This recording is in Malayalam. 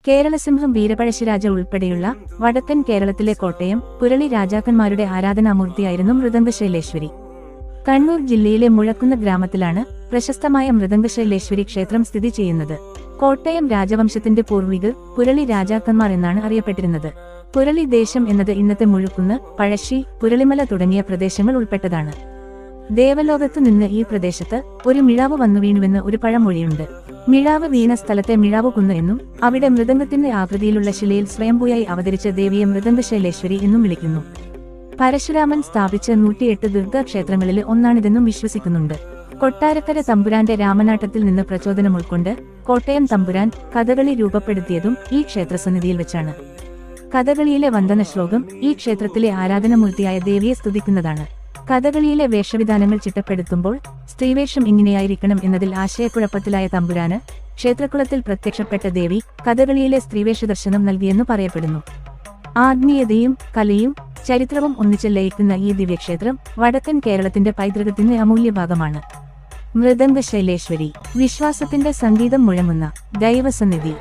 കേരളസിംഹം വീരപഴശ്ശിരാജ ഉൾപ്പെടെയുള്ള വടക്കൻ കേരളത്തിലെ കോട്ടയം പുരളി രാജാക്കന്മാരുടെ ആരാധനാമൂർത്തിയായിരുന്നു മൃദംഗശൈലേശ്വരി. കണ്ണൂർ ജില്ലയിലെ മുഴക്കുന്ന് ഗ്രാമത്തിലാണ് പ്രശസ്തമായ മൃദംഗശൈലേശ്വരി ക്ഷേത്രം സ്ഥിതി ചെയ്യുന്നത്. കോട്ടയം രാജവംശത്തിന്റെ പൂർവികർ പുരളി രാജാക്കന്മാർ എന്നാണ് അറിയപ്പെട്ടിരുന്നത്. പുരളി ദേശം എന്നത് ഇന്നത്തെ മുഴുക്കുന്ന്, പഴശ്ശി, പുരളിമല തുടങ്ങിയ പ്രദേശങ്ങൾ ഉൾപ്പെട്ടതാണ്. ദേവലോകത്തു നിന്ന് ഈ പ്രദേശത്ത് ഒരു മിഴാവ് വന്നു വീണുവെന്ന് ഒരു പഴമൊഴിയുണ്ട്. മിഴാവ് വീണ സ്ഥലത്തെ മിഴാവുകുന്ന് എന്നും അവിടെ മൃദംഗത്തിന്റെ ആകൃതിയിലുള്ള ശിലയിൽ സ്വയംഭൂയായി അവതരിച്ച ദേവിയെ മൃദംഗശൈലേശ്വരി എന്നും വിളിക്കുന്നു. പരശുരാമൻ സ്ഥാപിച്ച 108 ദുർഗാക്ഷേത്രങ്ങളിലെ ഒന്നാണിതെന്നും വിശ്വസിക്കുന്നുണ്ട്. കൊട്ടാരക്കര തമ്പുരാന്റെ രാമനാട്ടത്തിൽ നിന്ന് പ്രചോദനം ഉൾക്കൊണ്ട് കോട്ടയം തമ്പുരാൻ കഥകളി രൂപപ്പെടുത്തിയതും ഈ ക്ഷേത്രസന്നിധിയിൽ വെച്ചാണ്. കഥകളിയിലെ വന്ദന ശ്ലോകം ഈ ക്ഷേത്രത്തിലെ ആരാധനാമൂർത്തിയായ ദേവിയെ സ്തുതിക്കുന്നതാണ്. കഥകളിയിലെ വേഷവിധാനങ്ങൾ ചിട്ടപ്പെടുത്തുമ്പോൾ സ്ത്രീവേഷം ഇങ്ങനെയായിരിക്കണം എന്നതിൽ ആശയക്കുഴപ്പത്തിലായ തമ്പുരാന് ക്ഷേത്രകുളത്തിൽ പ്രത്യക്ഷപ്പെട്ട ദേവി കഥകളിയിലെ സ്ത്രീവേഷ ദർശനം നൽകിയെന്നു പറയപ്പെടുന്നു. ആത്മീയതയും കലയും ചരിത്രവും ഒന്നിച്ച് ലയിക്കുന്ന ഈ ദിവ്യക്ഷേത്രം വടക്കൻ കേരളത്തിന്റെ പൈതൃകത്തിന് അമൂല്യ ഭാഗമാണ്. മൃദംഗശൈലേശ്വരി, വിശ്വാസത്തിന്റെ സംഗീതം മുഴങ്ങുന്ന ദൈവസന്നിധി.